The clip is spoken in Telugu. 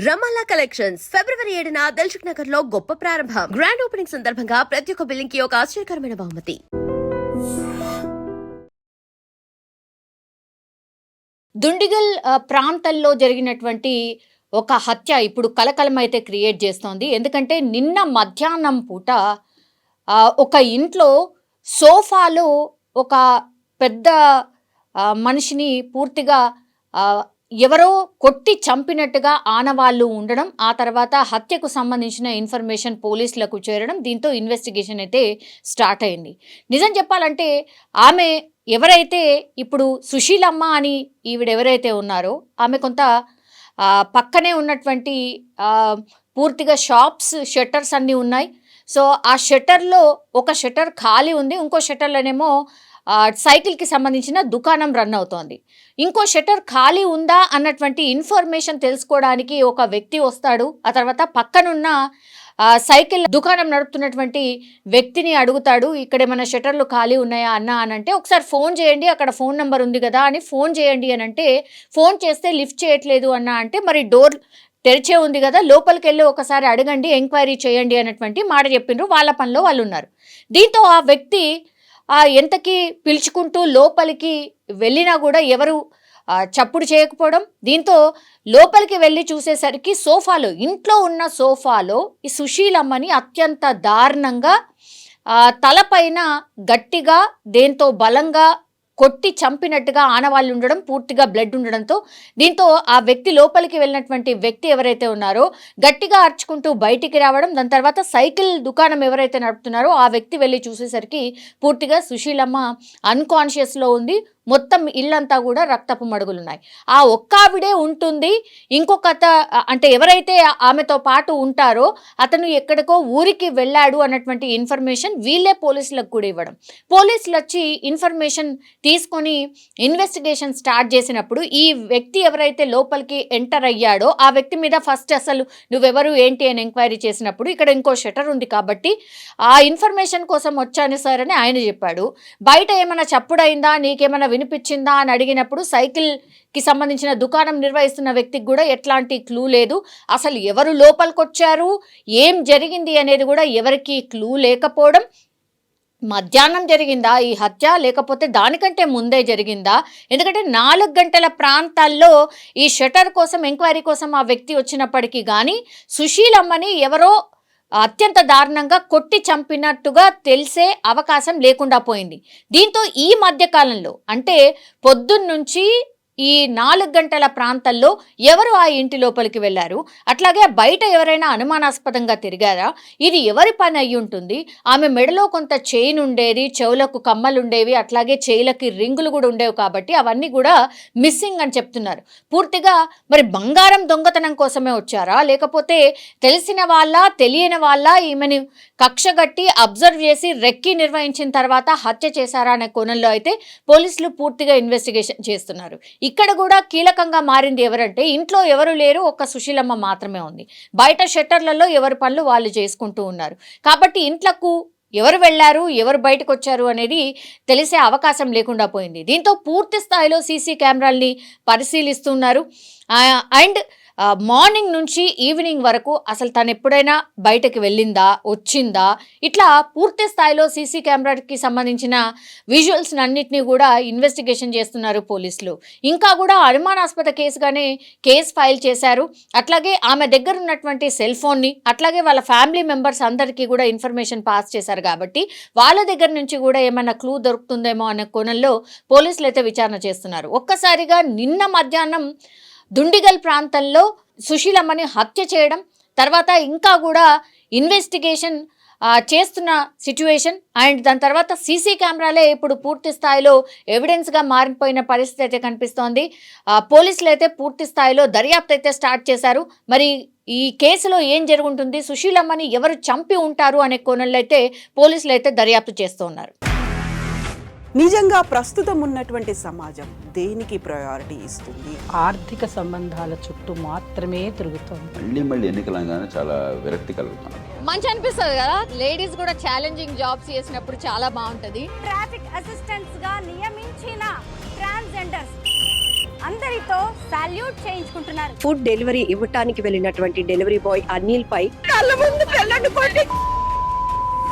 రమాలా కలెక్షన్స్ ఫిబ్రవరి 7న దిల్సుఖ్ నగర్ లో గొప్ప ప్రారంభం. గ్రాండ్ ఓపెనింగ్ సందర్భంగా ప్రతి ఒక్క బిల్లింగ్ కి ఒక ఆశ్చర్యకరమైన బహుమతి. దుండిగల్ ప్రాంతంలో జరిగినటువంటి ఒక హత్య ఇప్పుడు కలకలం అయితే క్రియేట్ చేస్తోంది. ఎందుకంటే నిన్న మధ్యాహ్నం పూట ఒక ఇంట్లో సోఫాలో ఒక పెద్ద మనిషిని పూర్తిగా ఎవరో కొట్టి చంపినట్టుగా ఆనవాళ్లు ఉండడం, ఆ తర్వాత హత్యకు సంబంధించిన ఇన్ఫర్మేషన్ పోలీసులకు చేరడం, దీంతో ఇన్వెస్టిగేషన్ అయితే స్టార్ట్ అయింది. నిజం చెప్పాలంటే ఆమె ఎవరైతే ఇప్పుడు సుశీలమ్మ అని ఈవిడెవరైతే ఉన్నారో ఆమె కొంత పక్కనే ఉన్నటువంటి పూర్తిగా షాప్స్ షట్టర్స్ అన్నీ ఉన్నాయి. సో ఆ షట్టర్లో ఒక షట్టర్ ఖాళీ ఉంది, ఇంకో షట్టర్లోనేమో సైకిల్కి సంబంధించిన దుకాణం రన్ అవుతోంది. ఇంకో షట్టర్ ఖాళీ ఉందా అన్నటువంటి ఇన్ఫర్మేషన్ తెలుసుకోవడానికి ఒక వ్యక్తి వస్తాడు. ఆ తర్వాత పక్కనున్న సైకిల్ దుకాణం నడుపుతున్నటువంటి వ్యక్తిని అడుగుతాడు, ఇక్కడ ఏమైనా షట్టర్లు ఖాళీ ఉన్నాయా అన్న అని అంటే, ఒకసారి ఫోన్ చేయండి, అక్కడ ఫోన్ నెంబర్ ఉంది కదా అని ఫోన్ చేయండి అని అంటే, ఫోన్ చేస్తే లిఫ్ట్ చేయట్లేదు అన్న అంటే, మరి డోర్ తెరిచే ఉంది కదా, లోపలికి వెళ్ళి ఒకసారి అడగండి, ఎంక్వైరీ చేయండి అన్నటువంటి మాట చెప్పిండ్రు. వాళ్ళ పనిలో వాళ్ళు ఉన్నారు. దీంతో ఆ వ్యక్తి ఎంతకి పిలుచుకుంటూ లోపలికి వెళ్ళినా కూడా ఎవరు చప్పుడు చేయకపోవడం, దీంతో లోపలికి వెళ్ళి చూసేసరికి సోఫాలో, ఇంట్లో ఉన్న సోఫాలో ఈ సుశీలమ్మని అత్యంత దారుణంగా తలపైన గట్టిగా దేంతో బలంగా కొట్టి చంపినట్టుగా ఆనవాళ్ళు ఉండడం, పూర్తిగా బ్లడ్ ఉండడంతో దీంతో ఆ వ్యక్తి లోపలికి వెళ్ళినటువంటి వ్యక్తి ఎవరైతే ఉన్నారో గట్టిగా అర్చుకుంటూ బయటికి రావడం, దాని తర్వాత సైకిల్ దుకాణం ఎవరైతే నడుపుతున్నారో ఆ వ్యక్తి వెళ్ళి చూసేసరికి పూర్తిగా సుశీలమ్మ అన్కాన్షియస్లో ఉంది. మొత్తం ఇల్లంతా కూడా రక్తపు మడుగులున్నాయి. ఆ ఒక్కావిడే ఉంటుంది. ఇంకొక అంటే ఎవరైతే ఆమెతో పాటు ఉంటారో అతను ఎక్కడికో ఊరికి వెళ్ళాడు అన్నటువంటి ఇన్ఫర్మేషన్ వీళ్ళే పోలీసులకు కూడా ఇవ్వడం. పోలీసులు వచ్చి ఇన్ఫర్మేషన్ తీసుకొని ఇన్వెస్టిగేషన్ స్టార్ట్ చేసినప్పుడు ఈ వ్యక్తి ఎవరైతే లోపలికి ఎంటర్ అయ్యాడో ఆ వ్యక్తి మీద ఫస్ట్ అసలు నువ్వెవరు ఏంటి అని ఎంక్వైరీ చేసినప్పుడు, ఇక్కడ ఇంకో షట్టర్ ఉంది కాబట్టి ఆ ఇన్ఫర్మేషన్ కోసం వచ్చాను సార్ అని ఆయన చెప్పాడు. బయట ఏమైనా చప్పుడైందా, నీకేమైనా వినిపించిందా అని అడిగినప్పుడు సైకిల్కి సంబంధించిన దుకాణం నిర్వహిస్తున్న వ్యక్తికి కూడా ఎట్లాంటి క్లూ లేదు. అసలు ఎవరు లోపలికి వచ్చారు, ఏం జరిగింది అనేది కూడా ఎవరికి క్లూ లేకపోవడం. మధ్యాహ్నం జరిగిందా ఈ హత్య, లేకపోతే దానికంటే ముందే జరిగిందా? ఎందుకంటే 4 గంటల ప్రాంతాల్లో ఈ షట్టర్ కోసం ఎంక్వైరీ కోసం ఆ వ్యక్తి వచ్చినప్పటికీ కానీ సుశీలమ్మని ఎవరో అత్యంత దారుణంగా కొట్టి చంపినట్టుగా తెలిసే అవకాశం లేకుండా పోయింది. దీంతో ఈ మధ్యకాలంలో అంటే పొద్దున్నుంచి ఈ 4 గంటల ప్రాంతాల్లో ఎవరు ఆ ఇంటి లోపలికి వెళ్ళారు, అట్లాగే బయట ఎవరైనా అనుమానాస్పదంగా తిరిగారా, ఇది ఎవరి పని అయి ఉంటుంది? ఆమె మెడలో కొంత చైన్ ఉండేది, చెవులకు కమ్మలు ఉండేవి, అట్లాగే చేయిలకి రింగులు కూడా ఉండేవి కాబట్టి అవన్నీ కూడా మిస్సింగ్ అని చెప్తున్నారు. పూర్తిగా మరి బంగారం దొంగతనం కోసమే వచ్చారా, లేకపోతే తెలిసిన వాళ్ళ తెలియని వాళ్ళ ఈమెను కక్షగట్టి అబ్జర్వ్ చేసి రెక్కి నిర్వహించిన తర్వాత హత్య చేశారా అనే కోణంలో అయితే పోలీసులు పూర్తిగా ఇన్వెస్టిగేషన్ చేస్తున్నారు. ఇక్కడ కూడా కీలకంగా మారింది ఎవరంటే, ఇంట్లో ఎవరు లేరు, ఒక్క సుశీలమ్మ మాత్రమే ఉంది. బయట షట్టర్లలో ఎవరి పనులు వాళ్ళు చేసుకుంటూ ఉన్నారు. కాబట్టి ఇంట్లకు ఎవరు వెళ్ళారు, ఎవరు బయటకు వచ్చారు అనేది తెలిసే అవకాశం లేకుండా పోయింది. దీంతో పూర్తి స్థాయిలో సీసీ కెమెరాల్ని పరిశీలిస్తున్నారు. అండ్ మార్నింగ్ నుంచి ఈవినింగ్ వరకు అసలు తను ఎప్పుడైనా బయటకు వెళ్ళిందా, వచ్చిందా, ఇట్లా పూర్తి స్థాయిలో సీసీ కెమెరాకి సంబంధించిన విజువల్స్ అన్నిటినీ కూడా ఇన్వెస్టిగేషన్ చేస్తున్నారు పోలీసులు. ఇంకా కూడా అనుమానాస్పద కేసుగానే కేసు ఫైల్ చేశారు. అట్లాగే ఆమె దగ్గర ఉన్నటువంటి సెల్ ఫోన్ని, అట్లాగే వాళ్ళ ఫ్యామిలీ మెంబర్స్ అందరికీ కూడా ఇన్ఫర్మేషన్ పాస్ చేశారు కాబట్టి వాళ్ళ దగ్గర నుంచి కూడా ఏమైనా క్లూ దొరుకుతుందేమో అనే కోణంలో పోలీసులు అయితే విచారణ చేస్తున్నారు. ఒక్కసారిగా నిన్న మధ్యాహ్నం దుండిగల్ ప్రాంతంలో సుశీలమ్మని హత్య చేయడం, తర్వాత ఇంకా కూడా ఇన్వెస్టిగేషన్ చేస్తున్న సిచ్యువేషన్, అండ్ దాని తర్వాత సీసీ కెమెరాలే ఇప్పుడు పూర్తి స్థాయిలో ఎవిడెన్స్గా మారిపోయిన పరిస్థితి అయితే కనిపిస్తోంది. పోలీసులు అయితే పూర్తి స్థాయిలో దర్యాప్తు అయితే స్టార్ట్ చేశారు. మరి ఈ కేసులో ఏం జరుగుతుంది, సుశీలమ్మని ఎవరు చంపి ఉంటారు అనే కోణంలో అయితే పోలీసులు అయితే దర్యాప్తు చేస్తూ ఉన్నారు. నిజంగా ప్రస్తుతం ఉన్నటువంటి సమాజం దేనికి ప్రయారిటీ ఇస్తుంది? ఆర్థిక సంబంధాల చుట్టూ మాత్రమే తిరుగుతుంది. మళ్ళీ ఎన్నికలంగానే చాలా విరక్తి కలుగుతున్నాం. మంచి అనిపిస్తుంది కదా, లేడీస్ కూడా ఛాలెంజింగ్ జాబ్స్ చేసినప్పుడు చాలా బాగుంటది. ట్రాఫిక్ అసిస్టెంట్స్ గా నియమించిన ట్రాన్స్జెండర్స్ అందరితో సాల్యూట్ చేయించుకుంటున్నారు. ఫుడ్ డెలివరీ ఇవ్వటానికి వెళ్ళినటువంటి డెలివరీ బాయ్ అనిల్ పై కళ్ళ ముందు పిల్లని కొట్టి